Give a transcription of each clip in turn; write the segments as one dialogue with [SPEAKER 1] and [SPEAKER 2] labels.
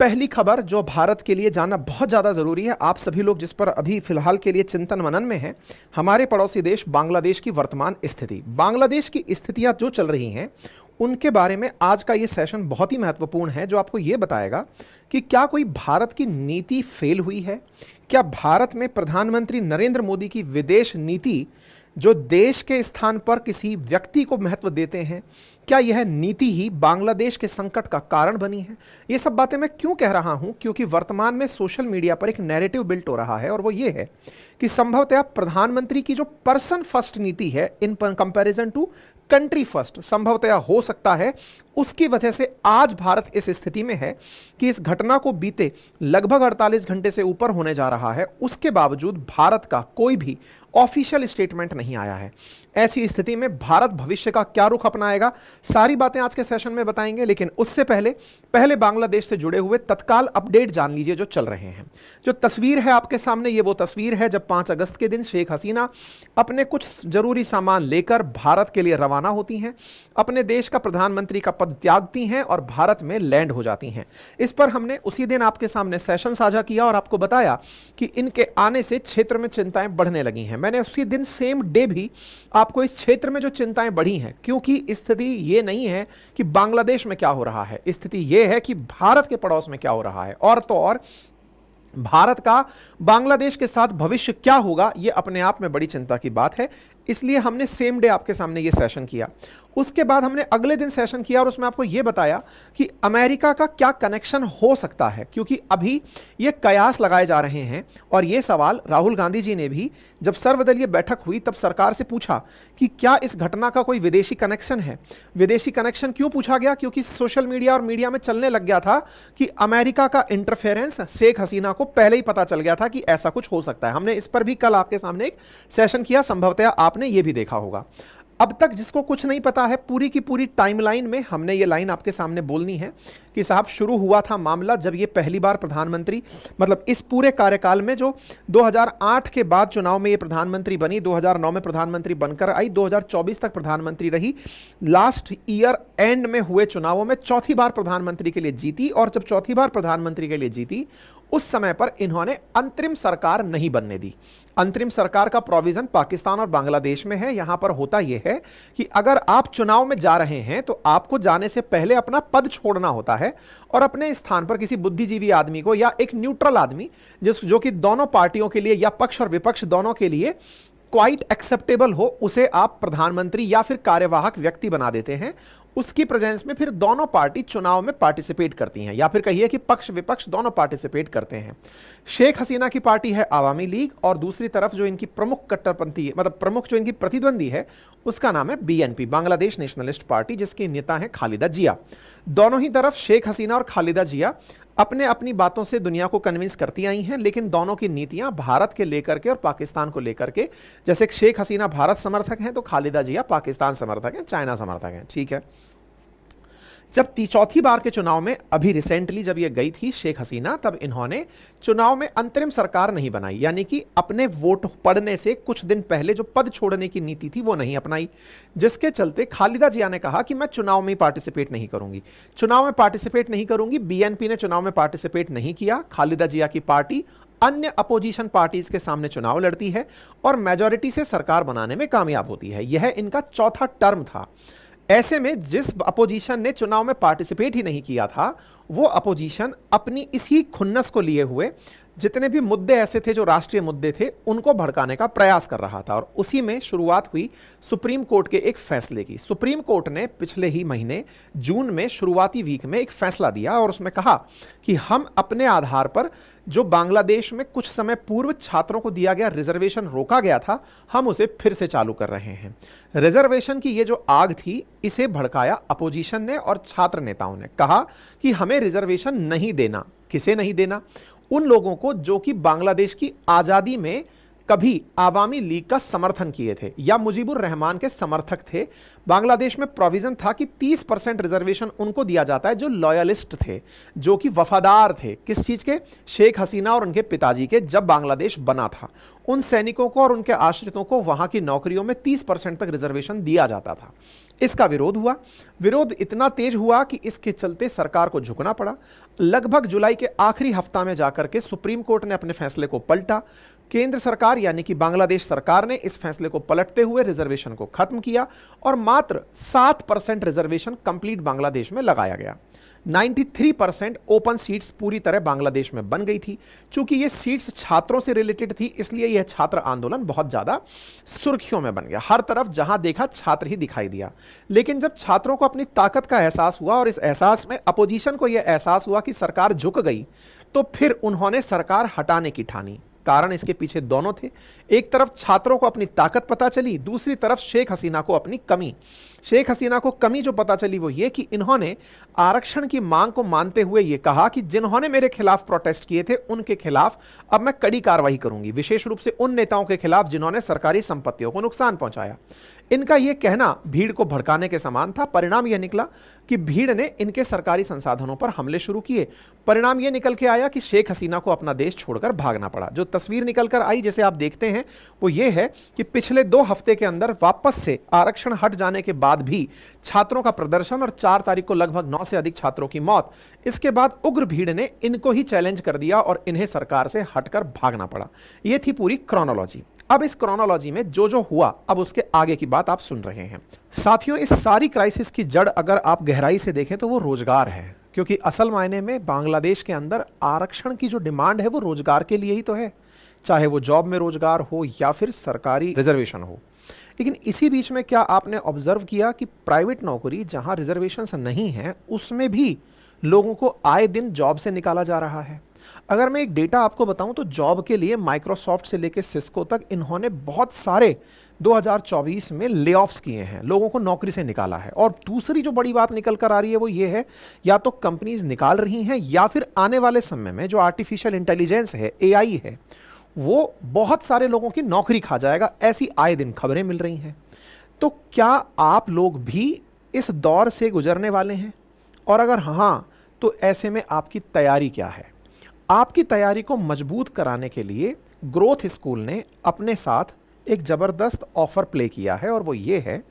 [SPEAKER 1] पहली खबर जो भारत के लिए जानना बहुत ज़्यादा ज़रूरी है, आप सभी लोग जिस पर अभी फिलहाल के लिए चिंतन मनन में हैं, हमारे पड़ोसी देश बांग्लादेश की वर्तमान स्थिति। बांग्लादेश की स्थितियां जो चल रही हैं उनके बारे में आज का ये सेशन बहुत ही महत्वपूर्ण है, जो आपको ये बताएगा कि क्या कोई भारत की नीति फेल हुई है, क्या भारत में प्रधानमंत्री नरेंद्र मोदी की विदेश नीति जो देश के स्थान पर किसी व्यक्ति को महत्व देते हैं, क्या यह नीति ही बांग्लादेश के संकट का कारण बनी है। ये सब बातें मैं क्यों कह रहा हूं, क्योंकि वर्तमान में सोशल मीडिया पर एक नैरेटिव बिल्ट हो रहा है और वो ये है कि संभवतः प्रधानमंत्री की जो पर्सन फर्स्ट नीति है in comparison to country first, संभवतः हो सकता है उसकी वजह से आज भारत इस स्थिति में है कि इस घटना को बीते लगभग 48 घंटे से ऊपर होने जा रहा है, उसके बावजूद भारत का कोई भी ऑफिशियल स्टेटमेंट नहीं आया है। ऐसी स्थिति में भारत भविष्य का क्या रुख अपनाएगा, सारी बातें आज के सेशन में बताएंगे। लेकिन उससे पहले बांग्लादेश से जुड़े हुए तत्काल अपडेट जान लीजिए जो चल रहे हैं। जो तस्वीर है आपके सामने, ये वो तस्वीर है जब 5 अगस्त के दिन शेख हसीना अपने कुछ जरूरी सामान लेकर भारत के लिए रवाना होती हैं, अपने देश का प्रधानमंत्री का पद त्यागती हैं और भारत में लैंड हो जाती हैं। इस पर हमने उसी दिन आपके सामने सेशन साझा किया और आपको बताया कि इनके आने से क्षेत्र में चिंताएं बढ़ने लगी हैं। मैंने उसी दिन सेम डे भी आपको इस क्षेत्र में जो चिंताएं बढ़ी हैं, क्योंकि स्थिति ये नहीं है कि बांग्लादेश में क्या हो रहा है, स्थिति ये है कि भारत के पड़ोस में क्या हो रहा है, और तो और भारत का बांग्लादेश के साथ भविष्य क्या होगा, यह अपने आप में बड़ी चिंता की बात है। इसलिए हमने सेम डे आपके सामने यह सेशन किया। उसके बाद हमने अगले दिन सेशन किया और उसमें आपको यह बताया कि अमेरिका का क्या कनेक्शन हो सकता है, क्योंकि अभी ये कयास लगाए जा रहे हैं। और यह सवाल राहुल गांधी जी ने भी जब सर्वदलीय बैठक हुई तब सरकार से पूछा कि क्या इस घटना का कोई विदेशी कनेक्शन है। विदेशी कनेक्शन क्यों पूछा गया, क्योंकि सोशल मीडिया और मीडिया में चलने लग गया था कि अमेरिका का इंटरफेरेंस शेख हसीना को पहले ही पता चल गया था कि ऐसा कुछ हो सकता है। हमने इस पर भी कल आपके सामने एक सेशन किया, संभवतः आपने ये भी देखा होगा। अब तक जिसको कुछ नहीं पता है, पूरी की पूरी टाइमलाइन में हमने ये लाइन आपके सामने बोलनी है कि साहब शुरू हुआ था मामला जब ये पहली बार प्रधानमंत्री, मतलब इस पूरे कार्यकाल में जो 2008 के बाद चुनाव में ये प्रधानमंत्री बनी, 2009 में प्रधानमंत्री बनकर आई, 2024 तक प्रधानमंत्री रही, लास्ट ईयर एंड में हुए चुनावों में चौथी बार प्रधानमंत्री के लिए जीती। और जब चौथी बार प्रधानमंत्री के लिए जीती उस समय पर इन्होंने अंतरिम सरकार नहीं बनने दी। अंतरिम सरकार का प्रोविजन पाकिस्तान और बांग्लादेश में है। यहां पर होता यह है कि अगर आप चुनाव में जा रहे हैं तो आपको जाने से पहले अपना पद छोड़ना होता है और अपने स्थान पर किसी बुद्धिजीवी आदमी को या एक न्यूट्रल आदमी जो कि दोनों पार्टियों के लिए या पक्ष और विपक्ष दोनों के लिए क्वाइट एक्सेप्टेबल हो, उसे आप प्रधानमंत्री या फिर कार्यवाहक व्यक्ति बना देते हैं। उसकी प्रेजेंस में फिर दोनों पार्टी चुनाव में पार्टिसिपेट करती हैं, या फिर कहिए कि पक्ष विपक्ष दोनों पार्टिसिपेट करते हैं। शेख हसीना की पार्टी है आवामी लीग और दूसरी तरफ जो इनकी प्रमुख कट्टरपंथी, मतलब प्रमुख जो इनकी प्रतिद्वंदी है, उसका नाम है बीएनपी, बांग्लादेश नेशनलिस्ट पार्टी, जिसकी नेता है खालिदा जिया। दोनों ही तरफ शेख हसीना और खालिदा जिया अपने अपनी बातों से दुनिया को कन्विंस करती आई हैं, लेकिन दोनों की नीतियां भारत के लेकर के और पाकिस्तान को लेकर के, जैसे शेख हसीना भारत समर्थक हैं तो खालिदा जिया पाकिस्तान समर्थक हैं, चाइना समर्थक हैं। ठीक है, जब चौथी बार के चुनाव में अभी रिसेंटली जब ये गई थी शेख हसीना, तब इन्होंने चुनाव में अंतरिम सरकार नहीं बनाई, यानी कि अपने वोट पड़ने से कुछ दिन पहले जो पद छोड़ने की नीति थी वो नहीं अपनाई, जिसके चलते खालिदा जिया ने कहा कि मैं चुनाव में पार्टिसिपेट नहीं करूंगी। चुनाव में पार्टिसिपेट नहीं करूंगी, बीएनपी ने चुनाव में पार्टिसिपेट नहीं किया। खालिदा जिया की पार्टी अन्य अपोजिशन पार्टीज के सामने चुनाव लड़ती है और मेजॉरिटी से सरकार बनाने में कामयाब होती है। यह इनका चौथा टर्म था। ऐसे में जिस अपोजिशन ने चुनाव में पार्टिसिपेट ही नहीं किया था, वो अपोजिशन अपनी इसी खुन्नस को लिए हुए जितने भी मुद्दे ऐसे थे जो राष्ट्रीय मुद्दे थे, उनको भड़काने का प्रयास कर रहा था। और उसी में शुरुआत हुई सुप्रीम कोर्ट के एक फैसले की। सुप्रीम कोर्ट ने पिछले ही महीने जून में शुरुआती वीक में एक फैसला दिया और उसमें कहा कि हम अपने आधार पर जो बांग्लादेश में कुछ समय पूर्व छात्रों को दिया गया रिजर्वेशन रोका गया था, हम उसे फिर से चालू कर रहे हैं। रिजर्वेशन की ये जो आग थी, इसे भड़काया अपोजिशन ने और छात्र नेताओं ने। कहा कि हमें रिजर्वेशन नहीं देना। किसे नहीं देना? उन लोगों को जो कि बांग्लादेश की आज़ादी में कभी आवामी लीग का समर्थन किए थे या मुजीबुर रहमान के समर्थक थे, बांग्लादेश में प्रोविजन था कि 30% रिजर्वेशन उनको दिया जाता है जो लॉयलिस्ट थे, जो कि वफादार थे किस चीज के, शेख हसीना और उनके पिताजी के। जब बांग्लादेश बना था उन सैनिकों को और उनके आश्रितों को वहां की नौकरियों में 30% तक रिजर्वेशन दिया जाता था। इसका विरोध हुआ, विरोध इतना तेज हुआ कि इसके चलते सरकार को झुकना पड़ा। लगभग जुलाई के आखिरी हफ्ता में जाकर के सुप्रीम कोर्ट ने अपने फैसले को पलटा। केंद्र सरकार यानी कि बांग्लादेश सरकार ने इस फैसले को पलटते हुए रिजर्वेशन को खत्म किया और मात्र 7% रिजर्वेशन कंप्लीट बांग्लादेश में लगाया गया। 93% ओपन सीट्स पूरी तरह बांग्लादेश में बन गई थी। चूंकि ये सीट्स छात्रों से रिलेटेड थी, इसलिए यह छात्र आंदोलन बहुत ज्यादा सुर्खियों में बन गया। हर तरफ जहां देखा छात्र ही दिखाई दिया। लेकिन जब छात्रों को अपनी ताकत का एहसास हुआ और इस एहसास में अपोजिशन को यह एहसास हुआ कि सरकार झुक गई, तो फिर उन्होंने सरकार हटाने की ठानी। कारण इसके पीछे दोनों थे। एक तरफ छात्रों को अपनी ताकत पता चली, दूसरी तरफ शेख हसीना को अपनी कमी। शेख हसीना को कमी जो पता चली वो ये कि इन्होंने आरक्षण की मांग को मानते हुए ये कहा कि जिन्होंने मेरे खिलाफ प्रोटेस्ट किए थे उनके खिलाफ अब मैं कड़ी कार्रवाई करूंगी, विशेष रूप से उन नेताओं के खिलाफ जिन्होंने सरकारी संपत्तियों को नुकसान पहुंचाया। इनका यह कहना भीड़ को भड़काने के समान था। परिणाम यह निकला कि भीड़ ने इनके सरकारी संसाधनों पर हमले शुरू किए। परिणाम यह निकल के आया कि शेख हसीना को अपना देश छोड़कर भागना पड़ा। जो तस्वीर निकल कर आई जिसे आप देखते हैं वो ये है कि पिछले 2 हफ्ते के अंदर वापस से आरक्षण हट जाने के बाद भी छात्रों का प्रदर्शन और 4 तारीख को लगभग 9 से अधिक छात्रों की मौत। इसके बाद उग्र भीड़ ने इनको ही चैलेंज कर दिया और इन्हें सरकार से हटकर भागना पड़ा। यह थी पूरी क्रोनोलॉजी। अब इस क्रोनोलॉजी में जो जो हुआ, अब उसके आगे की बात आप सुन रहे हैं। साथियों, इस सारी क्राइसिस की जड़ अगर आप गहराई से देखें तो वो रोजगार है, क्योंकि असल मायने में बांग्लादेश के अंदर आरक्षण की जो डिमांड है वो रोजगार के लिए ही तो है, चाहे वो जॉब में रोजगार हो या फिर सरकारी रिजर्वेशन हो। लेकिन इसी बीच में क्या आपने ऑब्जर्व किया कि प्राइवेट नौकरी जहां रिजर्वेशंस नहीं है उसमें भी लोगों को आए दिन जॉब से निकाला जा रहा है। अगर मैं एक डेटा आपको बताऊं तो जॉब के लिए माइक्रोसॉफ्ट से लेकर सिस्को तक इन्होंने बहुत सारे 2024 में लेऑफ्स किए हैं, लोगों को नौकरी से निकाला है। और दूसरी जो बड़ी बात निकल कर आ रही है वो ये है, या तो कंपनीज निकाल रही हैं या फिर आने वाले समय में जो आर्टिफिशियल इंटेलिजेंस है, एआई है, वो बहुत सारे लोगों की नौकरी खा जाएगा। ऐसी आए दिन खबरें मिल रही हैं। तो क्या आप लोग भी इस दौर से गुजरने वाले हैं? और अगर हाँ, तो ऐसे में आपकी तैयारी क्या है? आपकी तैयारी को मजबूत कराने के लिए ग्रोथ स्कूल ने अपने साथ एक ज़बरदस्त ऑफर प्ले किया है, और वो ये है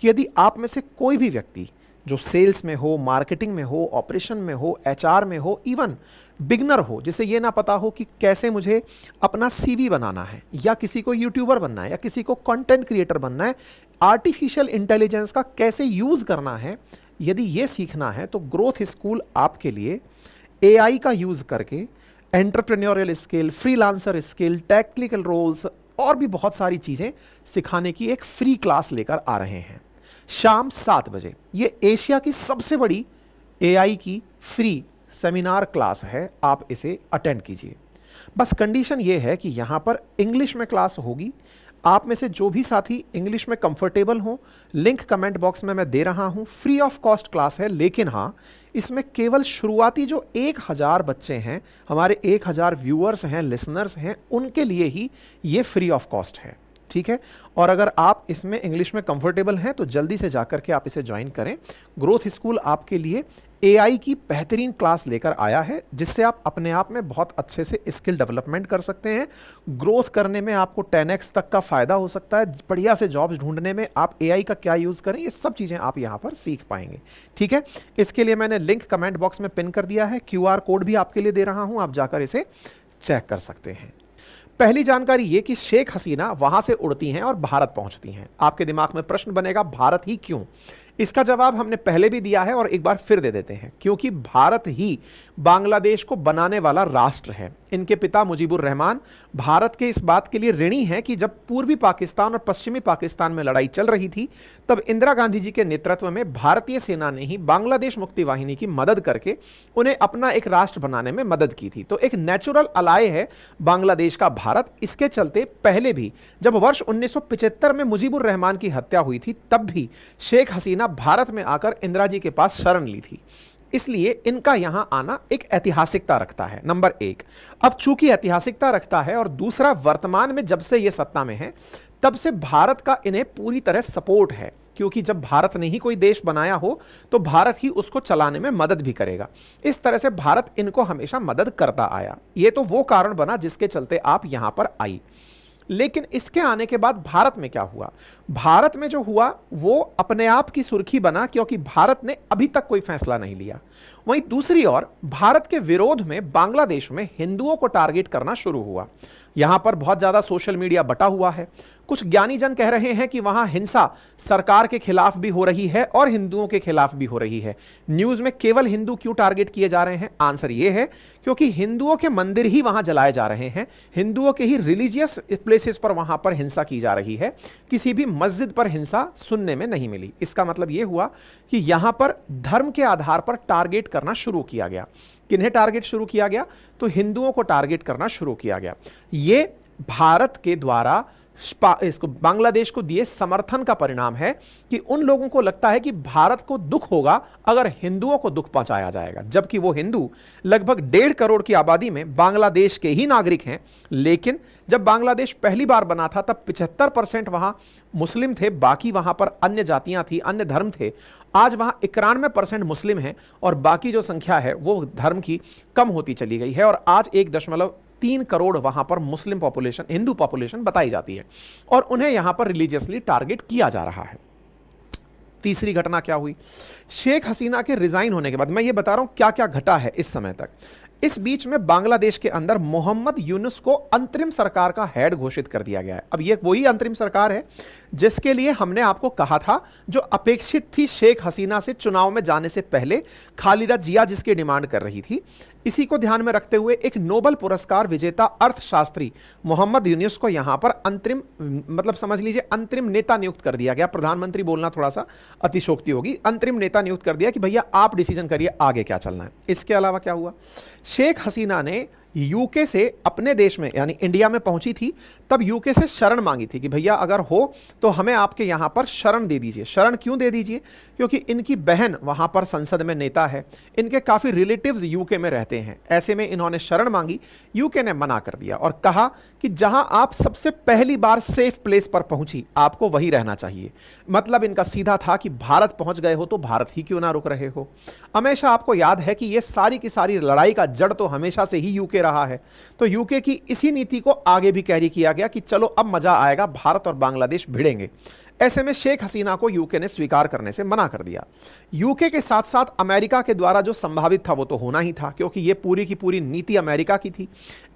[SPEAKER 1] कि यदि आप में से कोई भी व्यक्ति जो सेल्स में हो, मार्केटिंग में हो, ऑपरेशन में हो, एचआर में हो, इवन बिगनर हो, जिसे ये ना पता हो कि कैसे मुझे अपना सीवी बनाना है, या किसी को यूट्यूबर बनना है, या किसी को कंटेंट क्रिएटर बनना है, आर्टिफिशियल इंटेलिजेंस का कैसे यूज़ करना है, यदि ये सीखना है तो ग्रोथ स्कूल आपके लिए एआई का यूज़ करके entrepreneurial skill, freelancer skill, technical roles और भी बहुत सारी चीज़ें सिखाने की एक फ्री क्लास लेकर आ रहे हैं शाम 7 बजे। ये एशिया की सबसे बड़ी एआई की फ्री सेमिनार क्लास है, आप इसे अटेंड कीजिए। बस कंडीशन ये है कि यहाँ पर इंग्लिश में क्लास होगी। आप में से जो भी साथी इंग्लिश में कंफर्टेबल हो, लिंक कमेंट बॉक्स में मैं दे रहा हूँ। फ्री ऑफ कॉस्ट क्लास है, लेकिन हाँ, इसमें केवल शुरुआती जो 1000 बच्चे हैं, हमारे 1000 व्यूअर्स हैं, लिसनर्स हैं, उनके लिए ही ये फ्री ऑफ कॉस्ट है, ठीक है। और अगर आप इसमें इंग्लिश में कंफर्टेबल हैं तो जल्दी से जाकर के आप इसे ज्वाइन करें। ग्रोथ स्कूल आपके लिए एआई की बेहतरीन क्लास लेकर आया है, जिससे आप अपने आप में बहुत अच्छे से स्किल डेवलपमेंट कर सकते हैं। ग्रोथ करने में आपको 10x तक का फ़ायदा हो सकता है। बढ़िया से जॉब्स ढूंढने में आप एआई का क्या यूज़ करें, ये सब चीज़ें आप यहाँ पर सीख पाएंगे, ठीक है। इसके लिए मैंने लिंक कमेंट बॉक्स में पिन कर दिया है, QR कोड भी आपके लिए दे रहा हूँ, आप जाकर इसे चेक कर सकते हैं। पहली जानकारी ये कि शेख हसीना वहां से उड़ती हैं और भारत पहुंचती हैं। आपके दिमाग में प्रश्न बनेगा, भारत ही क्यों? इसका जवाब हमने पहले भी दिया है और एक बार फिर दे देते हैं। क्योंकि भारत ही बांग्लादेश को बनाने वाला राष्ट्र है। इनके पिता मुजीबुर रहमान भारत के इस बात के लिए ऋणी हैं कि जब पूर्वी पाकिस्तान और पश्चिमी पाकिस्तान में लड़ाई चल रही थी, तब इंदिरा गांधी जी के नेतृत्व में भारतीय सेना ने ही बांग्लादेश मुक्ति वाहिनी की मदद करके उन्हें अपना एक राष्ट्र बनाने में मदद की थी। तो एक नेचुरल अलाय है बांग्लादेश का भारत। इसके चलते पहले भी जब वर्ष 1975 में मुजीबुर रहमान की हत्या हुई थी, तब भी शेख हसीना भारत में आकर इंदिरा जी के पास शरण ली थी। इसलिए इनका यहां आना एक ऐतिहासिकता रखता है, नंबर एक। अब चूंकि ऐतिहासिकता रखता है और दूसरा वर्तमान में जब से ये सत्ता में है तब से भारत का इन्हें पूरी तरह सपोर्ट है, क्योंकि जब भारत ने ही कोई देश बनाया हो तो भारत ही उसको चलाने में मदद भी करेगा। इस तरह से भारत इनको हमेशा मदद करता आया। ये तो वो कारण बना जिसके चलते आप यहां पर आई। लेकिन इसके आने के बाद भारत में क्या हुआ? भारत में जो हुआ वो अपने आप की सुर्खी बना, क्योंकि भारत ने अभी तक कोई फैसला नहीं लिया। वहीं दूसरी ओर भारत के विरोध में बांग्लादेश में हिंदुओं को टारगेट करना शुरू हुआ। यहां पर बहुत ज्यादा सोशल मीडिया बटा हुआ है। कुछ ज्ञानी जन कह रहे हैं कि वहां हिंसा सरकार के खिलाफ भी हो रही है और हिंदुओं के खिलाफ भी हो रही है। न्यूज में केवल हिंदू क्यों टारगेट किए जा रहे हैं? आंसर यह है क्योंकि हिंदुओं के मंदिर ही वहां जलाए जा रहे हैं, हिंदुओं के ही रिलीजियस प्लेसेस पर वहां पर हिंसा की जा रही है। किसी भी मस्जिद पर हिंसा सुनने में नहीं मिली। इसका मतलब यह हुआ कि यहां पर धर्म के आधार पर टारगेट करना शुरू किया गया। किन्हें टारगेट शुरू किया गया? तो हिंदुओं को टारगेट करना शुरू किया गया। यह भारत के द्वारा इसको बांग्लादेश को दिए समर्थन का परिणाम है कि उन लोगों को लगता है कि भारत को दुख होगा अगर हिंदुओं को दुख पहुंचाया जाएगा, जबकि वो हिंदू लगभग 1.5 करोड़ की आबादी में बांग्लादेश के ही नागरिक हैं। लेकिन जब बांग्लादेश पहली बार बना था तब 75% वहां मुस्लिम थे, बाकी वहां पर अन्य जातियां थी, अन्य धर्म थे। आज वहां 91% मुस्लिम हैं और बाकी जो संख्या है वो धर्म की कम होती चली गई है और आज 1.3 करोड़ वहां पर मुस्लिम पॉपुलेशन, हिंदू पॉपुलेशन बताई जाती है और उन्हें यहां पर रिलीजियसली टारगेट किया जा रहा है। तीसरी घटना क्या हुई? शेख हसीना के रिजाइन होने के बाद, मैं ये बता रहा हूं क्या क्या घटा है इस समय तक। इस बीच में बांग्लादेश के अंदर मोहम्मद यूनुस को अंतरिम सरकार का हेड घोषित कर दिया गया है। अब ये वही अंतरिम सरकार है जिसके लिए हमने आपको कहा था, जो अपेक्षित थी शेख हसीना से चुनाव में जाने से पहले, खालिदा जिया जिसकी डिमांड कर रही थी। इसी को ध्यान में रखते हुए एक नोबेल पुरस्कार विजेता अर्थशास्त्री मोहम्मद यूनुस को यहां पर अंतरिम, मतलब समझ लीजिए अंतरिम नेता नियुक्त कर दिया गया। प्रधानमंत्री बोलना थोड़ा सा अतिशोक्ति होगी। अंतरिम नेता नियुक्त कर दिया कि भैया आप डिसीजन करिए आगे क्या चलना है। इसके अलावा क्या हुआ? शेख हसीना ने यूके से अपने देश में यानी इंडिया में पहुंची थी, तब यूके से शरण मांगी थी कि भैया अगर हो तो हमें आपके यहां पर शरण दे दीजिए। शरण क्यों दे दीजिए? क्योंकि इनकी बहन वहां पर संसद में नेता है, इनके काफी रिलेटिव्स यूके में रहते हैं। ऐसे में इन्होंने शरण मांगी, यूके ने मना कर दिया और कहा कि जहां आप सबसे पहली बार सेफ प्लेस पर पहुंची आपको वही रहना चाहिए। मतलब इनका सीधा था कि भारत पहुंच गए हो तो भारत ही क्यों ना रुक रहे हो। हमेशा आपको याद है कि यह सारी की सारी लड़ाई का जड़ तो हमेशा से ही यूके रहा है। तो यूके की इसी नीति को आगे भी कैरी किया गया कि चलो अब मजा आएगा, भारत और बांग्लादेश भिड़ेंगे। ऐसे में शेख हसीना को यूके ने स्वीकार करने से मना कर दिया। यूके के साथ साथ अमेरिका के द्वारा जो संभावित था वो तो होना ही था, क्योंकि ये पूरी की पूरी नीति अमेरिका की थी।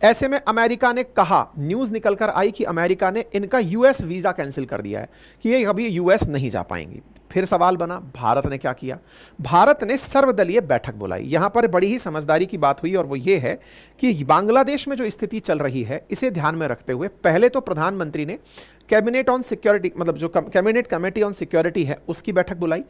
[SPEAKER 1] ऐसे में अमेरिका ने कहा, न्यूज निकलकर आई कि अमेरिका ने इनका यूएस वीजा कैंसिल कर दिया है कि ये अभी यूएस नहीं जा पाएंगी। फिर सवाल बना, भारत ने क्या किया? भारत ने सर्वदलीय बैठक बुलाई। यहां पर बड़ी ही समझदारी की बात हुई और वो ये है कि बांग्लादेश में जो स्थिति चल रही है इसे ध्यान में रखते हुए पहले तो प्रधानमंत्री ने कैबिनेट ऑन सिक्योरिटी, मतलब जो कैबिनेट कमेटी ऑन सिक्योरिटी है उसकी बैठक बुलाई।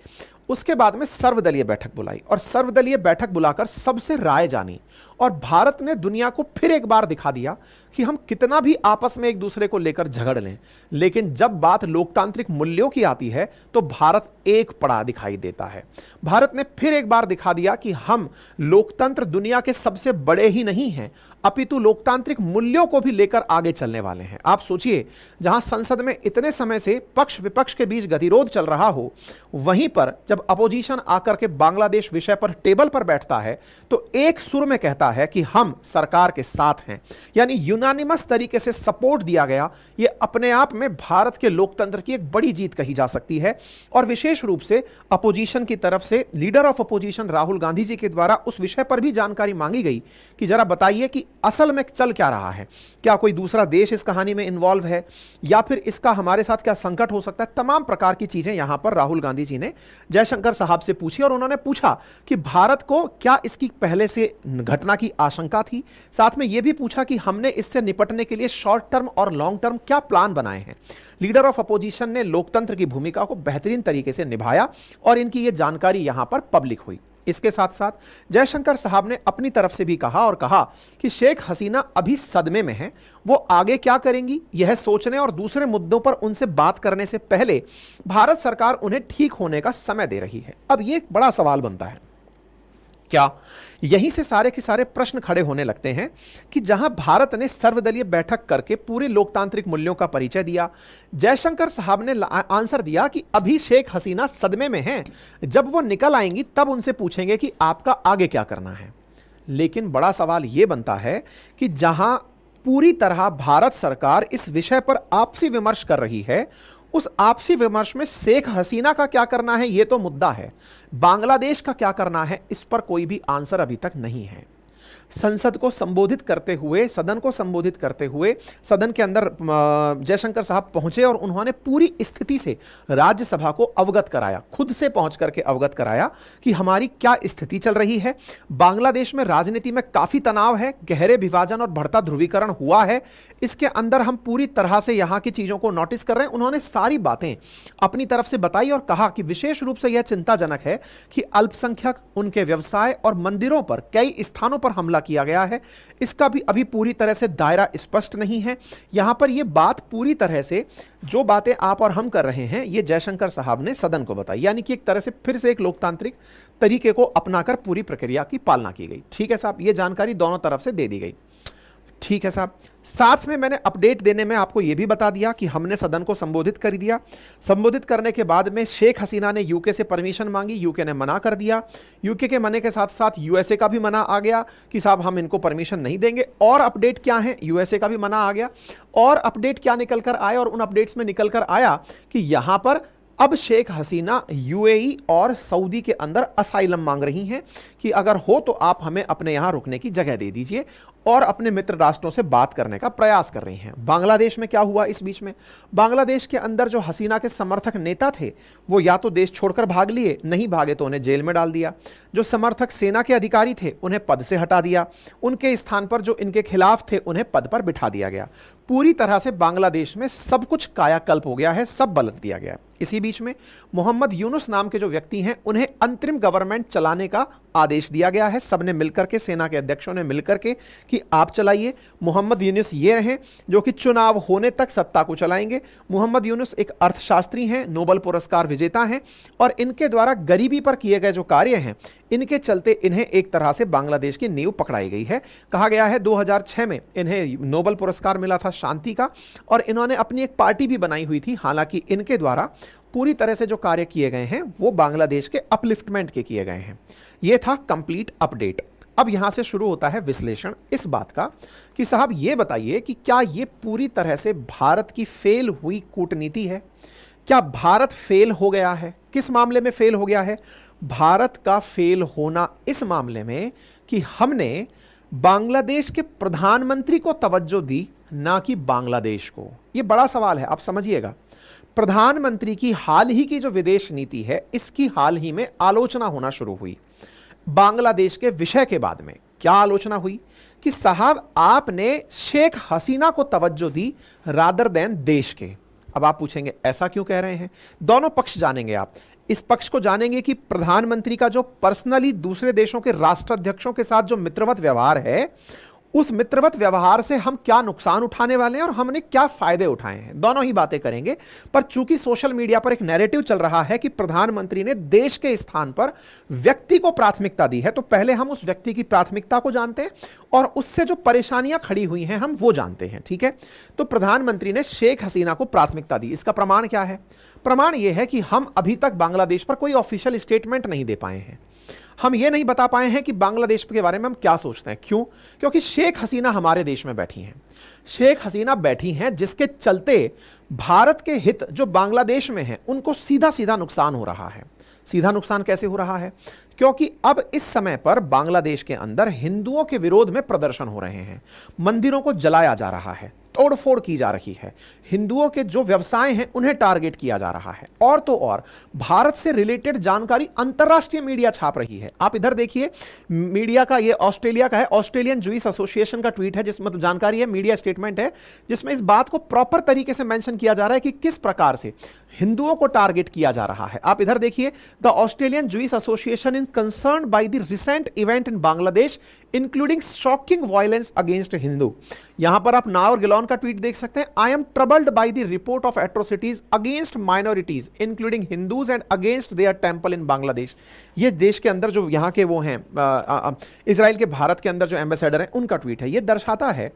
[SPEAKER 1] उसके बाद में सर्वदलीय बैठक बुलाई और सर्वदलीय बैठक बुलाकर सबसे राय जानी और भारत ने दुनिया को फिर एक बार दिखा दिया कि हम कितना भी आपस में एक दूसरे को लेकर झगड़ लें, लेकिन जब बात लोकतांत्रिक मूल्यों की आती है तो भारत एक पड़ा दिखाई देता है। भारत ने फिर एक बार दिखा दिया कि हम लोकतंत्र दुनिया के सबसे बड़े ही नहीं हैं, अपितु लोकतांत्रिक मूल्यों को भी लेकर आगे चलने वाले हैं। आप सोचिए, जहां संसद में इतने समय से पक्ष विपक्ष के बीच गतिरोध चल रहा हो, वहीं पर जब अपोजिशन आकर के बांग्लादेश विषय पर टेबल पर बैठता है तो एक सुर में कहता है कि हम सरकार के साथ हैं, यानी यूनानिमस तरीके से सपोर्ट दिया गया। यह अपने आप में भारत के लोकतंत्र की एक बड़ी जीत कही जा सकती है। और विशेष रूप से अपोजिशन की तरफ से leader of opposition Rahul Gandhi ji के द्वारा उस विषय पर भी जानकारी मांगी गई कि जरा बताइए कि असल में चल क्या रहा है, क्या कोई दूसरा देश इस कहानी में इन्वॉल्व है या फिर इसका हमारे साथ क्या संकट हो सकता है। तमाम प्रकार की चीजें यहां पर राहुल गांधी जी ने जयशंकर साहब से पूछी और उन्होंने पूछा कि भारत को क्या इसकी पहले से घटना की आशंका थी। साथ में यह भी पूछा कि हमने इससे निपटने के लिए शॉर्ट टर्म और लॉन्ग टर्म क्या प्लान बनाए हैं। लीडर ऑफ अपोजिशन ने लोकतंत्र की भूमिका को बेहतरीन तरीके से निभाया और इनकी यह जानकारी यहां पर पब्लिक हुई। इसके साथ साथ जयशंकर साहब ने अपनी तरफ से भी कहा और कहा कि शेख हसीना अभी सदमे में हैं, वो आगे क्या करेंगी यह सोचने और दूसरे मुद्दों पर उनसे बात करने से पहले भारत सरकार उन्हें ठीक होने का समय दे रही है। अब यह एक बड़ा सवाल बनता है क्या? यहीं से सारे के सारे प्रश्न खड़े होने लगते हैं कि जहां भारत ने सर्वदलीय बैठक करके पूरे लोकतांत्रिक मूल्यों का परिचय दिया, जयशंकर साहब ने आंसर दिया कि अभी शेख हसीना सदमे में हैं, जब वो निकल आएंगी तब उनसे पूछेंगे कि आपका आगे क्या करना है। लेकिन बड़ा सवाल यह बनता है कि जहां पूरी तरह भारत सरकार इस विषय पर आपसी विमर्श कर रही है, उस आपसी विमर्श में शेख हसीना का क्या करना है यह तो मुद्दा है, बांग्लादेश का क्या करना है इस पर कोई भी आंसर अभी तक नहीं है। संसद को संबोधित करते हुए, सदन को संबोधित करते हुए सदन के अंदर जयशंकर साहब पहुंचे और उन्होंने पूरी स्थिति से राज्यसभा को अवगत कराया, खुद से पहुंच करके अवगत कराया कि हमारी क्या स्थिति चल रही है। बांग्लादेश में राजनीति में काफी तनाव है, गहरे विभाजन और बढ़ता ध्रुवीकरण हुआ है, इसके अंदर हम पूरी तरह से यहां की चीजों को नोटिस कर रहे हैं। उन्होंने सारी बातें अपनी तरफ से बताई और कहा कि विशेष रूप से यह चिंताजनक है कि अल्पसंख्यक, उनके व्यवसाय और मंदिरों पर कई स्थानों पर हमला किया गया है, इसका भी अभी पूरी तरह से दायरा स्पष्ट नहीं है। यहां पर यह बात पूरी तरह से, जो बातें आप और हम कर रहे हैं, यह जयशंकर साहब ने सदन को बताई, यानी कि एक तरह से फिर से एक लोकतांत्रिक तरीके को अपनाकर पूरी प्रक्रिया की पालना की गई। ठीक है साहब, यह जानकारी दोनों तरफ से दे दी गई। ठीक है साहब, साथ में मैंने अपडेट देने में आपको यह भी बता दिया कि हमने सदन को संबोधित कर दिया। संबोधित करने के बाद में शेख हसीना ने यूके से परमिशन मांगी, यूके ने मना कर दिया। यूके के मने के साथ साथ यूएसए का भी मना आ गया कि साहब हम इनको परमिशन नहीं देंगे। और अपडेट क्या है, यूएसए का भी मना आ गया। और अपडेट क्या निकल कर आया, और उन अपडेट्स में निकल कर आया कि यहां पर अब शेख हसीना यूएई और सऊदी के अंदर असाइलम मांग रही हैं कि अगर हो तो आप हमें अपने यहां रुकने की जगह दे दीजिए, और अपने मित्र राष्ट्रों से बात करने का प्रयास कर रही हैं। बांग्लादेश में क्या हुआ इस बीच में? बांग्लादेश के अंदर जो हसीना के समर्थक नेता थे वो या तो देश छोड़कर भाग लिए, नहीं भागे तो उन्हें जेल में डाल दिया। जो समर्थक सेना के अधिकारी थे उन्हें पद से हटा दिया, उनके स्थान पर जो इनके खिलाफ थे उन्हें पद पर बिठा दिया गया। पूरी तरह से बांग्लादेश में सब कुछ कायाकल्प हो गया है, सब बदल दिया गया। इसी बीच में मोहम्मद यूनुस नाम के जो व्यक्ति हैं उन्हें अंतरिम गवर्नमेंट चलाने का आदेश दिया गया है। सबने मिलकर के, सेना के अध्यक्षों ने मिलकर के कि आप चलाइए। मोहम्मद यूनुस ये रहे जो कि चुनाव होने तक सत्ता को चलाएंगे। मोहम्मद यूनुस एक अर्थशास्त्री हैं, नोबेल पुरस्कार विजेता हैं, और इनके द्वारा गरीबी पर किए गए जो कार्य हैं, इनके चलते इन्हें एक तरह से बांग्लादेश की नींव पकड़ाई गई है। कहा गया है 2006 में इन्हें नोबेल पुरस्कार मिला था शांति का, और इन्होंने अपनी एक पार्टी भी बनाई हुई थी। हालांकि इनके द्वारा पूरी तरह से जो कार्य किए गए हैं वो बांग्लादेश के अपलिफ्टमेंट के किए गए हैं। यह था कंप्लीट अपडेट। अब यहां से शुरू होता है विश्लेषण इस बात का कि साहब ये बताइए कि क्या ये पूरी तरह से भारत की फेल हुई कूटनीति है? क्या भारत फेल हो गया है? किस मामले में फेल हो गया है? भारत का फेल होना इस मामले में कि हमने बांग्लादेश के प्रधानमंत्री को तवज्जो दी, ना कि बांग्लादेश को। यह बड़ा सवाल है, आप समझिएगा। प्रधानमंत्री की हाल ही की जो विदेश नीति है, इसकी हाल ही में आलोचना होना शुरू हुई। बांग्लादेश के विषय के बाद में क्या आलोचना हुई कि साहब आपने शेख हसीना को तवज्जो दी रादर देन देश के। अब आप पूछेंगे ऐसा क्यों कह रहे हैं? दोनों पक्ष जानेंगे आप। इस पक्ष को जानेंगे कि प्रधानमंत्री का जो पर्सनली दूसरे देशों के राष्ट्राध्यक्षों के साथ जो मित्रवत व्यवहार है, उस मित्रवत व्यवहार से हम क्या नुकसान उठाने वाले हैं और हमने क्या फायदे उठाए हैं, दोनों ही बातें करेंगे। पर चूंकि सोशल मीडिया पर एक नैरेटिव चल रहा है कि प्रधानमंत्री ने देश के स्थान पर व्यक्ति को प्राथमिकता दी है, तो पहले हम उस व्यक्ति की प्राथमिकता को जानते हैं और उससे जो परेशानियां खड़ी हुई हैं हम वो जानते हैं। ठीक है, तो प्रधानमंत्री ने शेख हसीना को प्राथमिकता दी। इसका प्रमाण क्या है? प्रमाण यह है कि हम अभी तक बांग्लादेश पर कोई ऑफिशियल स्टेटमेंट नहीं दे पाए हैं। हम ये नहीं बता पाए हैं कि बांग्लादेश के बारे में हम क्या सोचते हैं। क्यों? क्योंकि शेख हसीना हमारे देश में बैठी हैं। शेख हसीना बैठी हैं जिसके चलते भारत के हित जो बांग्लादेश में हैं उनको सीधा सीधा नुकसान हो रहा है। सीधा नुकसान कैसे हो रहा है? क्योंकि अब इस समय पर बांग्लादेश के अंदर हिंदुओं के विरोध में प्रदर्शन हो रहे हैं, मंदिरों को जलाया जा रहा है, तोड़फोड़ की जा रही है, हिंदुओं के जो व्यवसाय हैं उन्हें टारगेट किया जा रहा है, और तो और भारत से रिलेटेड जानकारी अंतर्राष्ट्रीय मीडिया छाप रही है। आप इधर देखिए, मीडिया का ये ऑस्ट्रेलिया का है, ऑस्ट्रेलियन जूइश एसोसिएशन का ट्वीट है, जिसमें जानकारी है, मीडिया स्टेटमेंट है, जिसमें इस बात को प्रॉपर तरीके से मेंशन किया जा रहा है कि किस प्रकार से हिंदुओं को टारगेट किया जा रहा है। आप इधर देखिए, the Australian Jewish association in concerned by the recent event in Bangladesh including shocking violence against Hindu. यहां पर आप नावर गिलोन का ट्वीट देख सकते हैं। I am troubled by the report of atrocities against minorities including Hindus and against their temple इन बांग्लादेश। ये देश के अंदर जो यहां के वो हैं, इजराइल के भारत के अंदर जो एम्बेसडर हैं, उनका ट्वीट है। ये दर्शाता है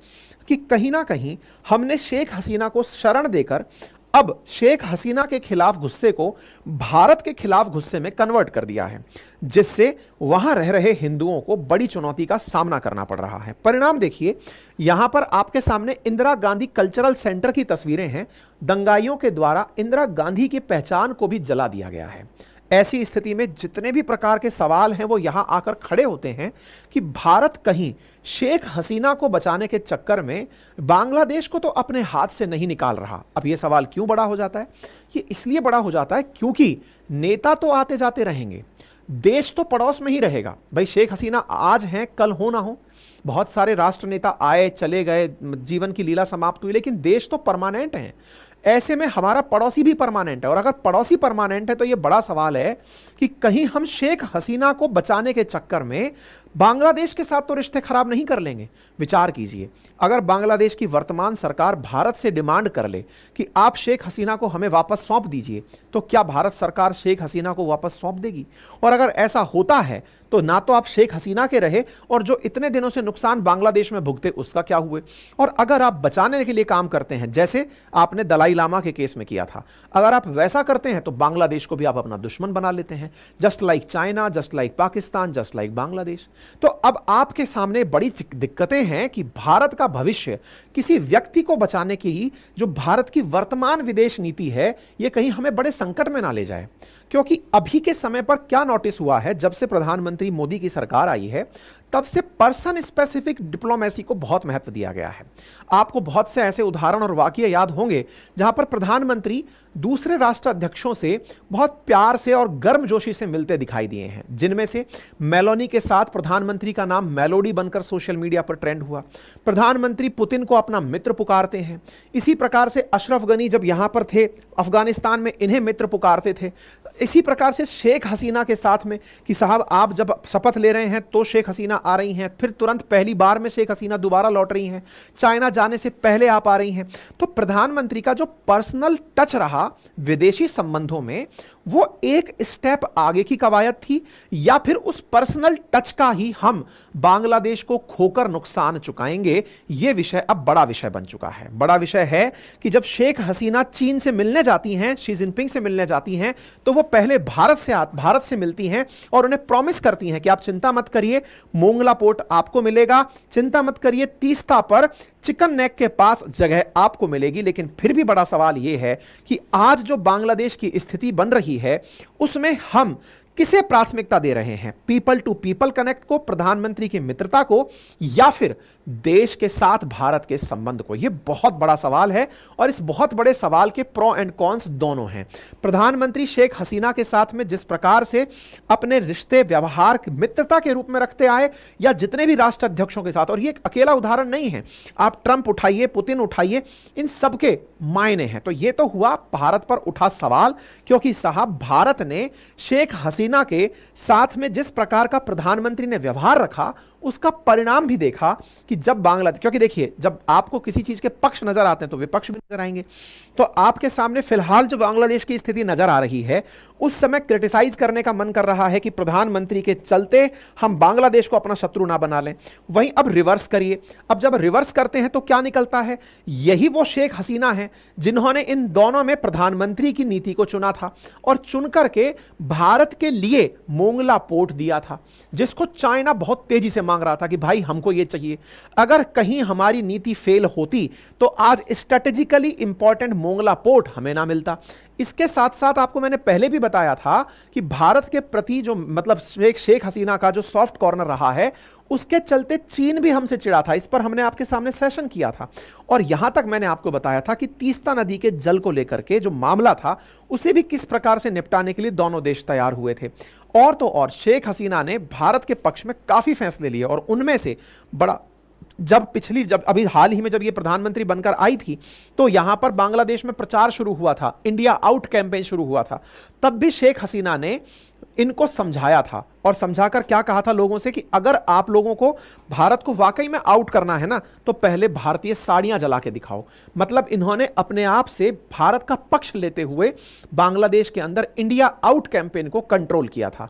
[SPEAKER 1] कि कहीं ना कहीं हमने शेख हसीना को शरण देकर अब शेख हसीना के खिलाफ गुस्से को भारत के खिलाफ गुस्से में कन्वर्ट कर दिया है, जिससे वहां रह रहे हिंदुओं को बड़ी चुनौती का सामना करना पड़ रहा है। परिणाम देखिए, यहां पर आपके सामने इंदिरा गांधी कल्चरल सेंटर की तस्वीरें हैं। दंगाइयों के द्वारा इंदिरा गांधी की पहचान को भी जला दिया गया है। ऐसी स्थिति में जितने भी प्रकार के सवाल हैं वो यहां आकर खड़े होते हैं कि भारत कहीं शेख हसीना को बचाने के चक्कर में बांग्लादेश को तो अपने हाथ से नहीं निकाल रहा। अब यह सवाल क्यों बड़ा हो जाता है? ये इसलिए बड़ा हो जाता है क्योंकि नेता तो आते जाते रहेंगे, देश तो पड़ोस में ही रहेगा। भाई शेख हसीना आज हैं, कल हो ना हो, बहुत सारे राष्ट्र नेता आए चले गए, जीवन की लीला समाप्त हुई, लेकिन देश तो परमानेंट है। ऐसे में हमारा पड़ोसी भी परमानेंट है, और अगर पड़ोसी परमानेंट है तो यह बड़ा सवाल है कि कहीं हम शेख हसीना को बचाने के चक्कर में बांग्लादेश के साथ तो रिश्ते खराब नहीं कर लेंगे। विचार कीजिए, अगर बांग्लादेश की वर्तमान सरकार भारत से डिमांड कर ले कि आप शेख हसीना को हमें वापस सौंप दीजिए, तो क्या भारत सरकार शेख हसीना को वापस सौंप देगी? और अगर ऐसा होता है तो ना तो आप शेख हसीना के रहे, और जो इतने दिनों से नुकसान बांग्लादेश में भुगते उसका क्या हुए? और अगर आप बचाने के लिए काम करते हैं, जैसे आपने दलाई लामा के केस में किया था, अगर आप वैसा करते हैं तो बांग्लादेश को भी आप अपना दुश्मन बना लेते हैं। Just like China, just like Pakistan, just like Bangladesh. तो अब आपके सामने बड़ी दिक्कतें हैं कि भारत का भविष्य किसी व्यक्ति को बचाने की जो भारत की वर्तमान विदेश नीति है, यह कहीं हमें बड़े संकट में ना ले जाए। क्योंकि अभी के समय पर क्या नोटिस हुआ है, जब से प्रधानमंत्री मोदी की सरकार आई है तब से पर्सन स्पेसिफिक डिप्लोमेसी को बहुत महत्व दिया गया है। आपको बहुत से ऐसे उदाहरण और वाकये याद होंगे जहां पर प्रधानमंत्री दूसरे राष्ट्र अध्यक्षों से बहुत प्यार से और गर्मजोशी से मिलते दिखाई दिए हैं, जिनमें से मेलोनी के साथ प्रधानमंत्री का नाम मेलोडी बनकर सोशल मीडिया पर ट्रेंड हुआ। प्रधानमंत्री पुतिन को अपना मित्र पुकारते हैं। इसी प्रकार से अशरफ गनी जब यहां पर थे अफगानिस्तान में, इन्हें मित्र पुकारते थे। इसी प्रकार से शेख हसीना के साथ में कि साहब आप जब शपथ ले रहे हैं तो शेख हसीना आ रही हैं, फिर तुरंत पहली बार में शेख हसीना दोबारा लौट रही हैं, चाइना जाने से पहले आप आ रही हैं। तो प्रधानमंत्री का जो पर्सनल टच रहा विदेशी संबंधों में, वो एक स्टेप आगे की कवायद थी, या फिर उस पर्सनल टच का ही हम बांग्लादेश को खोकर नुकसान चुकाएंगे? यह विषय अब बड़ा विषय बन चुका है। बड़ा विषय है कि जब शेख हसीना चीन से मिलने जाती हैं, शी जिनपिंग से मिलने जाती हैं, तो वो पहले भारत से मिलती हैं और उन्हें प्रॉमिस करती हैं कि आप चिंता मत करिए, मोंगला पोर्ट आपको मिलेगा, चिंता मत करिए, तीस्ता पर चिकन नेक के पास जगह आपको मिलेगी। लेकिन फिर भी बड़ा सवाल यह है कि आज जो बांग्लादेश की स्थिति बन रही है उसमें हम किसे प्राथमिकता दे रहे हैं? पीपल टू पीपल कनेक्ट को, प्रधानमंत्री की मित्रता को, या फिर देश के साथ भारत के संबंध को? यह बहुत बड़ा सवाल है, और इस बहुत बड़े सवाल के प्रो एंड कॉन्स दोनों हैं। प्रधानमंत्री शेख हसीना के साथ में जिस प्रकार से अपने रिश्ते व्यवहार मित्रता के रूप में रखते आए, या जितने भी राष्ट्र अध्यक्षों के साथ, और यह एक अकेला उदाहरण नहीं है, आप ट्रंप उठाइए, पुतिन उठाइए, इन सबके मायने हैं। तो यह तो हुआ भारत पर उठा सवाल, क्योंकि साहब भारत ने शेख हसीना के साथ में जिस प्रकार का प्रधानमंत्री ने व्यवहार रखा, उसका परिणाम भी देखा कि जब बांग्लादेश, क्योंकि देखिए जब आपको किसी चीज के पक्ष नजर आते हैं तो विपक्ष भी नजर आएंगे। तो आपके सामने फिलहाल जो बांग्लादेश की स्थिति नजर आ रही है, उस समय क्रिटिसाइज करने का मन कर रहा है कि प्रधानमंत्री के चलते हम बांग्लादेश को अपना शत्रु ना बना लें। वहीं अब रिवर्स करिए, अब जब रिवर्स करते हैं तो क्या निकलता है? यही वो शेख हसीना है जिन्होंने इन दोनों में प्रधानमंत्री की नीति को चुना था, और चुन करके भारत के लिए मोंगला पोर्ट दिया था, जिसको चाइना बहुत तेजी से मांग रहा था कि भाई हमको ये चाहिए। अगर कहीं हमारी नीति फेल होती तो आज स्ट्रेटेजिकली इंपॉर्टेंट मोंगला पोर्ट हमें ना मिलता। इसके साथ साथ आपको मैंने पहले भी बताया था कि भारत के प्रति जो मतलब शेख हसीना का जो सॉफ्ट कॉर्नर रहा है, उसके चलते चीन भी हमसे चिढ़ा था। इस पर हमने आपके सामने सेशन किया था, और यहां तक मैंने आपको बताया था कि तीस्ता नदी के जल को लेकर के जो मामला था, उसे भी किस प्रकार से निपटाने के लिए दोनों देश तैयार हुए थे। और तो और शेख हसीना ने भारत के पक्ष में काफी फैसले लिए, और उनमें से बड़ा जब अभी हाल ही में जब ये प्रधानमंत्री बनकर आई थी, तो यहां पर बांग्लादेश में प्रचार शुरू हुआ था, इंडिया आउट कैंपेन शुरू हुआ था, तब भी शेख हसीना ने इनको समझाया था और समझाकर क्या कहा था लोगों से कि अगर आप लोगों को भारत को वाकई में आउट करना है ना, तो पहले भारतीय साड़ियां जला के दिखाओ। मतलब इन्होंने अपने आप से भारत का पक्ष लेते हुए बांग्लादेश के अंदर इंडिया आउट कैंपेन को कंट्रोल किया था।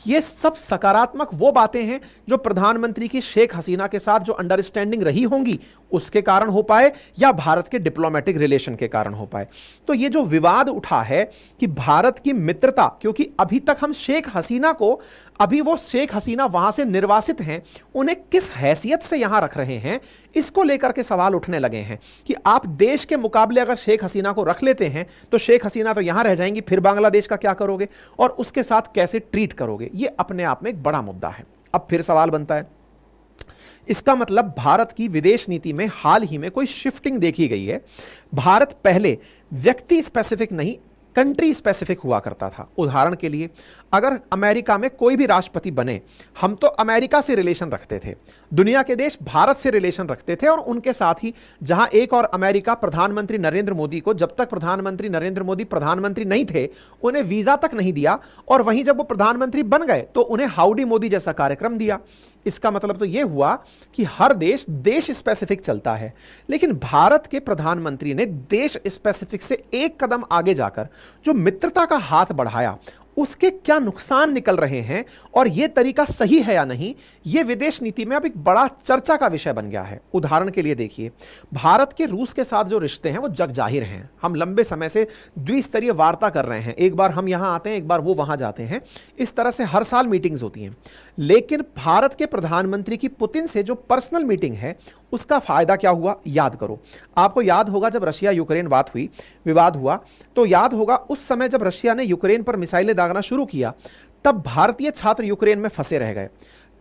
[SPEAKER 1] ये सब सकारात्मक वो बातें हैं जो प्रधानमंत्री की शेख हसीना के साथ जो अंडरस्टैंडिंग रही होंगी उसके कारण हो पाए, या भारत के डिप्लोमेटिक रिलेशन के कारण हो पाए। तो ये जो विवाद उठा है कि भारत की मित्रता, क्योंकि अभी तक हम शेख हसीना को, अभी वो शेख हसीना वहां से निर्वासित हैं, उन्हें किस हैसियत से यहां रख रहे हैं, इसको लेकर के सवाल उठने लगे हैं कि आप देश के मुकाबले अगर शेख हसीना को रख लेते हैं तो शेख हसीना तो यहां रह जाएंगी, फिर बांग्लादेश का क्या करोगे और उसके साथ कैसे ट्रीट करोगे। ये अपने आप में एक बड़ा मुद्दा है। अब फिर सवाल बनता है, इसका मतलब भारत की विदेश नीति में हाल ही में कोई शिफ्टिंग देखी गई है। भारत पहले व्यक्ति स्पेसिफिक नहीं, कंट्री स्पेसिफिक हुआ करता था। उदाहरण के लिए अगर अमेरिका में कोई भी राष्ट्रपति बने, हम तो अमेरिका से रिलेशन रखते थे, दुनिया के देश भारत से रिलेशन रखते थे, और उनके साथ ही जहां एक और अमेरिका प्रधानमंत्री नरेंद्र मोदी को, जब तक प्रधानमंत्री नरेंद्र मोदी प्रधानमंत्री नहीं थे, उन्हें वीजा तक नहीं दिया, और वहीं जब वो प्रधानमंत्री बन गए तो उन्हें हाउडी मोदी जैसा कार्यक्रम दिया। इसका मतलब तो यह हुआ कि हर देश देश स्पेसिफिक चलता है। लेकिन भारत के प्रधानमंत्री ने देश स्पेसिफिक से एक कदम आगे जाकर जो मित्रता का हाथ बढ़ाया, उसके क्या नुकसान निकल रहे हैं और यह तरीका सही है या नहीं, यह विदेश नीति में अब एक बड़ा चर्चा का विषय बन गया है। उदाहरण के लिए देखिए, भारत के रूस के साथ जो रिश्ते हैं वो जग जाहिर हैं। हम लंबे समय से द्विस्तरीय वार्ता कर रहे हैं, एक बार हम यहां आते हैं, एक बार वो वहां जाते हैं, इस तरह से हर साल मीटिंग्स होती हैं। लेकिन भारत के प्रधानमंत्री की पुतिन से जो पर्सनल मीटिंग है, उसका फायदा क्या हुआ, याद करो। आपको याद होगा जब रशिया यूक्रेन बात हुई, विवाद हुआ, तो याद होगा उस समय जब रशिया ने यूक्रेन पर मिसाइलें दागना शुरू किया, तब भारतीय छात्र यूक्रेन में फंसे रह गए।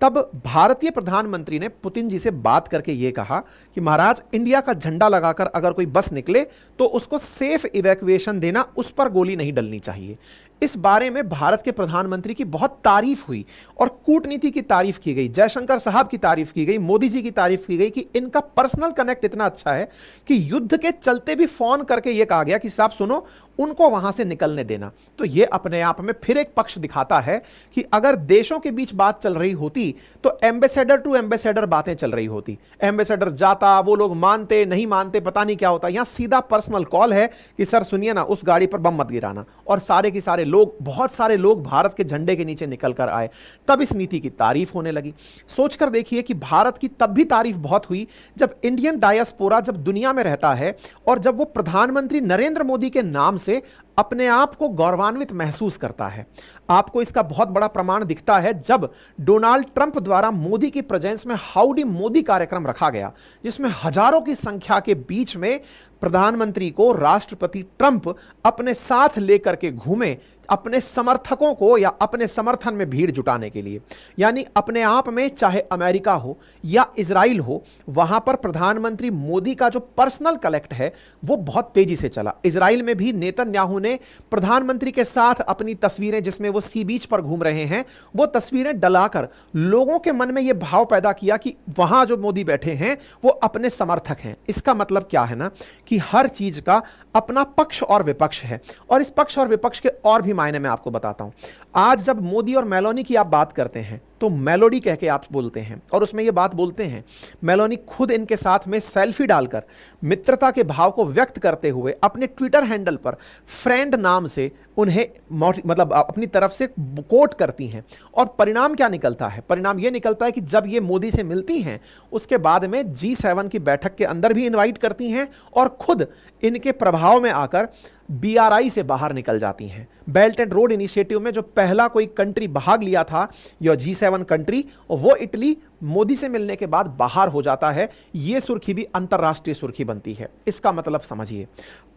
[SPEAKER 1] तब भारतीय प्रधानमंत्री ने पुतिन जी से बात करके यह कहा कि महाराज, इंडिया का झंडा लगाकर अगर कोई बस निकले तो उसको सेफ इवैक्यूएशन देना, उस पर गोली नहीं डलनी चाहिए। इस बारे में भारत के प्रधानमंत्री की बहुत तारीफ हुई और कूटनीति की तारीफ की गई, जयशंकर साहब की तारीफ की गई, मोदी जी की तारीफ की गई कि इनका पर्सनल कनेक्ट इतना अच्छा है कि युद्ध के चलते भी फोन करके यह कहा गया कि साहब सुनो, उनको वहां से निकलने देना। तो यह अपने आप में फिर एक पक्ष दिखाता है कि अगर देशों के बीच बात चल रही होती तो एम्बेसडर टू एम्बेसडर बातें चल रही होती, एम्बेसडर जाता, वो लोग मानते नहीं मानते पता नहीं क्या होता। यहां सीधा पर्सनल कॉल है कि सर सुनिए ना, उस गाड़ी पर बम मत गिराना, और सारे के सारे लोग, बहुत सारे लोग भारत के झंडे के नीचे निकल कर आए। तब इस नीति की तारीफ होने लगी। सोचकर देखिए कि भारत की तब भी तारीफ बहुत हुई जब इंडियन डायस्पोरा जब दुनिया में रहता है और जब वो प्रधानमंत्री नरेंद्र मोदी के नाम से अपने आप को गौरवान्वित महसूस करता है। आपको इसका बहुत बड़ा प्रमाण दिखता है जब डोनाल्ड ट्रंप द्वारा मोदी की प्रेजेंस में हाउडी मोदी कार्यक्रम रखा गया, जिसमें हजारों की संख्या के बीच में प्रधानमंत्री को राष्ट्रपति ट्रंप अपने साथ लेकर के घूमे, अपने समर्थकों को या अपने समर्थन में भीड़ जुटाने के लिए। यानी अपने आप में चाहे अमेरिका हो या इजराइल हो, वहां पर प्रधानमंत्री मोदी का जो पर्सनल कलेक्ट है वो बहुत तेजी से चला। इजराइल में भी नेतन्याहू ने प्रधानमंत्री के साथ अपनी तस्वीरें, जिसमें वो सी बीच पर घूम रहे हैं, वो तस्वीरें डलाकर लोगों के मन में यह भाव पैदा किया कि वहां जो मोदी बैठे हैं वो अपने समर्थक हैं। इसका मतलब क्या है ना, कि हर चीज का अपना पक्ष और विपक्ष है, और इस पक्ष और विपक्ष के और भी मायने मैं आपको बताता हूं। आज जब मोदी और मेलोनी की आप बात करते हैं तो मेलोडी कह के आप बोलते हैं, और उसमें यह बात बोलते हैं, मेलोनी खुद इनके साथ में सेल्फी डालकर मित्रता के भाव को व्यक्त करते हुए अपने ट्विटर हैंडल पर फ्रेंड नाम से उन्हें मतलब अपनी तरफ से कोट करती हैं। और परिणाम क्या निकलता है, परिणाम यह निकलता है कि जब ये मोदी से मिलती हैं उसके बाद में G7 की बैठक के अंदर भी इनवाइट करती हैं और खुद इनके प्रभाव में आकर BRI से बाहर निकल जाती हैं। बेल्ट एंड रोड इनिशिएटिव में जो पहला कोई कंट्री भाग लिया था, या G7 कंट्री, वो इटली मोदी से मिलने के बाद बाहर हो जाता है। यह सुर्खी भी अंतरराष्ट्रीय सुर्खी बनती है। इसका मतलब समझिए,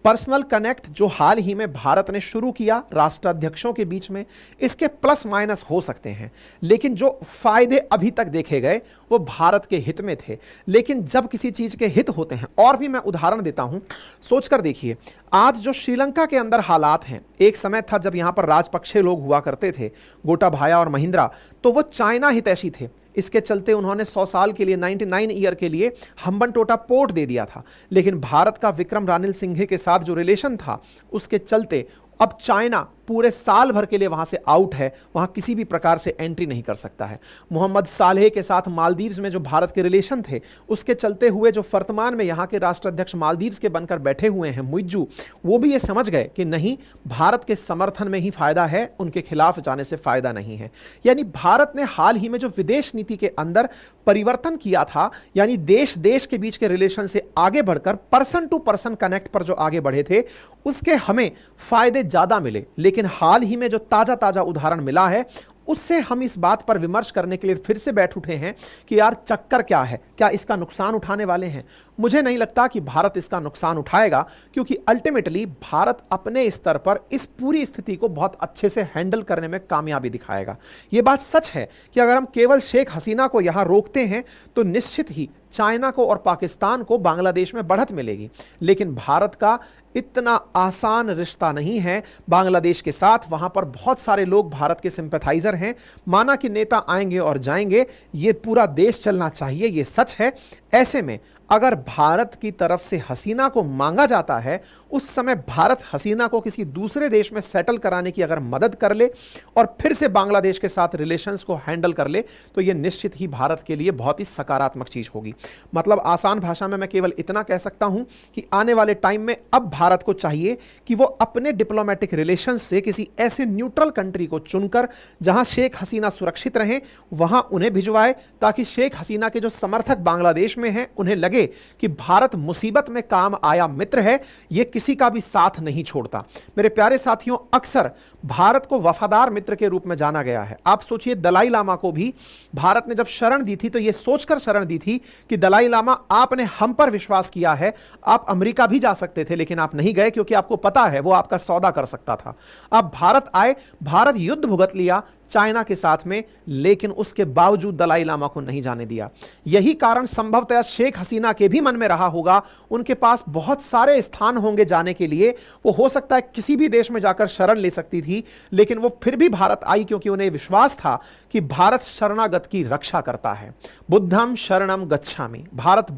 [SPEAKER 1] पर्सनल कनेक्ट जो हाल ही में भारत ने शुरू किया राष्ट्राध्यक्षों के बीच में, इसके प्लस माइनस हो सकते हैं, लेकिन जो फायदे अभी तक देखे गए वो भारत के हित में थे। लेकिन जब किसी चीज के हित होते हैं, और भी मैं उदाहरण देता हूं, सोचकर देखिए, आज जो श्रीलंका के अंदर हालात हैं, एक समय था जब यहां पर राजपक्षे लोग हुआ करते थे, गोटाबाया और महिंद्रा, तो वो चाइना हितैषी थे। इसके चलते उन्होंने 100 साल के लिए, 99 ईयर के लिए हम्बनटोटा पोर्ट दे दिया था। लेकिन भारत का विक्रम रानिल सिंघे के साथ जो रिलेशन था, उसके चलते अब चाइना पूरे साल भर के लिए वहां से आउट है, वहां किसी भी प्रकार से एंट्री नहीं कर सकता है। मोहम्मद सालेह के साथ मालदीव्स में जो भारत के रिलेशन थे, उसके चलते हुए जो वर्तमान में यहां के राष्ट्राध्यक्ष मालदीव्स के बनकर बैठे हुए हैं मुइज्जू, वो भी ये समझ गए कि नहीं, भारत के समर्थन में ही फायदा है, उनके खिलाफ जाने से फायदा नहीं है। यानी भारत ने हाल ही में जो विदेश नीति के अंदर परिवर्तन किया था, यानी देश देश के बीच के रिलेशन से आगे बढ़कर पर्सन टू पर्सन कनेक्ट पर जो आगे बढ़े थे, उसके हमें फायदे ज्यादा मिले। लेकिन हाल ही में जो ताजा ताजा उदाहरण मिला है, उससे हम इस बात पर विमर्श करने के लिए फिर से बैठ उठे हैं कि यार चक्कर क्या है, क्या इसका नुकसान उठाने वाले हैं? मुझे नहीं लगता कि भारत इसका नुकसान उठाएगा, क्योंकि अल्टीमेटली भारत अपने स्तर पर इस पूरी स्थिति को बहुत अच्छे से हैंडल करने में कामयाबी दिखाएगा। यह बात सच है कि अगर हम केवल शेख हसीना को यहां रोकते हैं तो निश्चित ही चाइना को और पाकिस्तान को बांग्लादेश में बढ़त मिलेगी। लेकिन भारत का इतना आसान रिश्ता नहीं है बांग्लादेश के साथ। वहां पर बहुत सारे लोग भारत के सिंपैथाइजर हैं। माना कि नेता आएंगे और जाएंगे, ये पूरा देश चलना चाहिए, ये सच है। ऐसे में अगर भारत की तरफ से हसीना को मांगा जाता है, उस समय भारत हसीना को किसी दूसरे देश में सेटल कराने की अगर मदद कर ले और फिर से बांग्लादेश के साथ रिलेशंस को हैंडल कर ले, तो यह निश्चित ही भारत के लिए बहुत ही सकारात्मक चीज होगी। मतलब आसान भाषा में मैं केवल इतना कह सकता हूं कि आने वाले टाइम में अब भारत को चाहिए कि वो अपने डिप्लोमेटिक रिलेशंस से किसी ऐसे न्यूट्रल कंट्री को चुनकर जहां शेख हसीना सुरक्षित रहें, वहां उन्हें भिजवाए, ताकि शेख हसीना के जो समर्थक बांग्लादेश में हैं, उन्हें लगे कि भारत मुसीबत में काम आया मित्र है, यह किसी का भी साथ नहीं छोड़ता। मेरे प्यारे साथियों, अक्सर भारत को वफादार मित्र के रूप में जाना गया है। आप सोचिए, दलाई लामा को भी भारत ने जब शरण दी थी तो यह सोचकर शरण दी थी कि दलाई लामा, आपने हम पर विश्वास किया है, आप अमेरिका भी जा सकते थे, लेकिन आप नहीं गए क्योंकि आपको पता है वो आपका सौदा कर सकता था। अब भारत आए, भारत युद्ध भुगत लिया चाइना के साथ में, लेकिन उसके बावजूद दलाई लामा को नहीं जाने दिया। यही कारण संभवतः शेख हसीना के भी मन में रहा होगा। उनके पास बहुत सारे स्थान होंगे जाने के लिए, वो हो सकता है किसी भी देश में जाकर शरण ले सकती थी, लेकिन वो फिर भी भारत आई क्योंकि उन्हें विश्वास था कि भारत शरणागत की रक्षा करता है। बुद्धम शरणम गच्छामि। भारत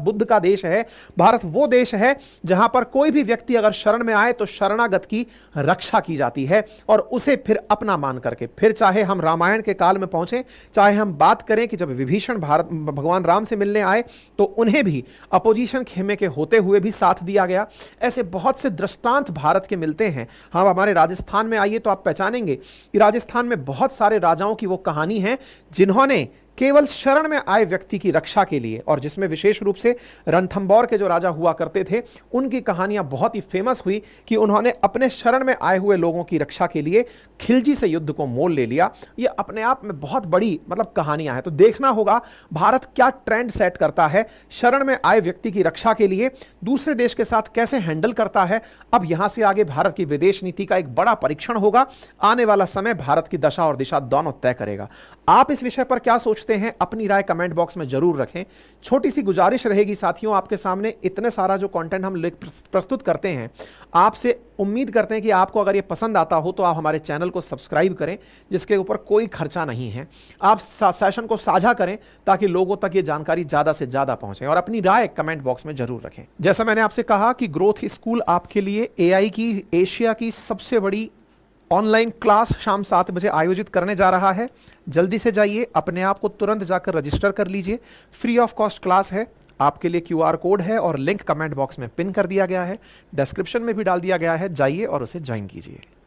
[SPEAKER 1] बुद्ध का देश है। भारत वो देश है जहां पर कोई भी व्यक्ति अगर शरण में आए तो शरणागत की रक्षा की जाती है, और उसे फिर अपना मान करके, फिर चाहे हम रामायण के काल में पहुंचे, चाहे हम बात करें कि जब विभीषण भगवान राम से मिलने आए तो उन्हें भी अपोजिशन खेमे के होते हुए भी साथ दिया गया। ऐसे बहुत से दृष्टांत भारत के मिलते हैं। हम हमारे राजस्थान में आइए तो आप पहचानेंगे कि राजस्थान में बहुत सारे राजाओं की वो कहानी है जिन्होंने केवल शरण में आए व्यक्ति की रक्षा के लिए, और जिसमें विशेष रूप से रणथंबोर के जो राजा हुआ करते थे, उनकी कहानियां बहुत ही फेमस हुई कि उन्होंने अपने शरण में आए हुए लोगों की रक्षा के लिए खिलजी से युद्ध को मोल ले लिया। ये अपने आप में बहुत बड़ी कहानियां हैं। तो देखना होगा भारत क्या ट्रेंड सेट करता है, शरण में आए व्यक्ति की रक्षा के लिए दूसरे देश के साथ कैसे हैंडल करता है। अब यहां से आगे भारत की विदेश नीति का एक बड़ा परीक्षण होगा। आने वाला समय भारत की दशा और दिशा दोनों तय करेगा। आप इस विषय पर क्या सोचते हैं, अपनी राय कमेंट बॉक्स में जरूर रखें। छोटी सी गुजारिश रहेगी साथियों, आपके सामने इतने सारा जो कंटेंट हम प्रस्तुत करते हैं, आपसे उम्मीद करते हैं कि आपको अगर ये पसंद आता हो तो आप हमारे चैनल को सब्सक्राइब करें, जिसके ऊपर कोई खर्चा नहीं है। आप सेशन को साझा करें ताकि लोगों तक ये जानकारी ज्यादा से ज्यादा पहुंचे, और अपनी राय कमेंट बॉक्स में जरूर रखें। जैसा मैंने आपसे कहा कि ग्रोथ स्कूल आपके लिए एआई की एशिया की सबसे बड़ी ऑनलाइन क्लास शाम 7 बजे आयोजित करने जा रहा है। जल्दी से जाइए, अपने आप को तुरंत जाकर रजिस्टर कर लीजिए। फ्री ऑफ कॉस्ट क्लास है, आपके लिए क्यूआर कोड है और लिंक कमेंट बॉक्स में पिन कर दिया गया है, डिस्क्रिप्शन में भी डाल दिया गया है। जाइए और उसे ज्वाइन कीजिए।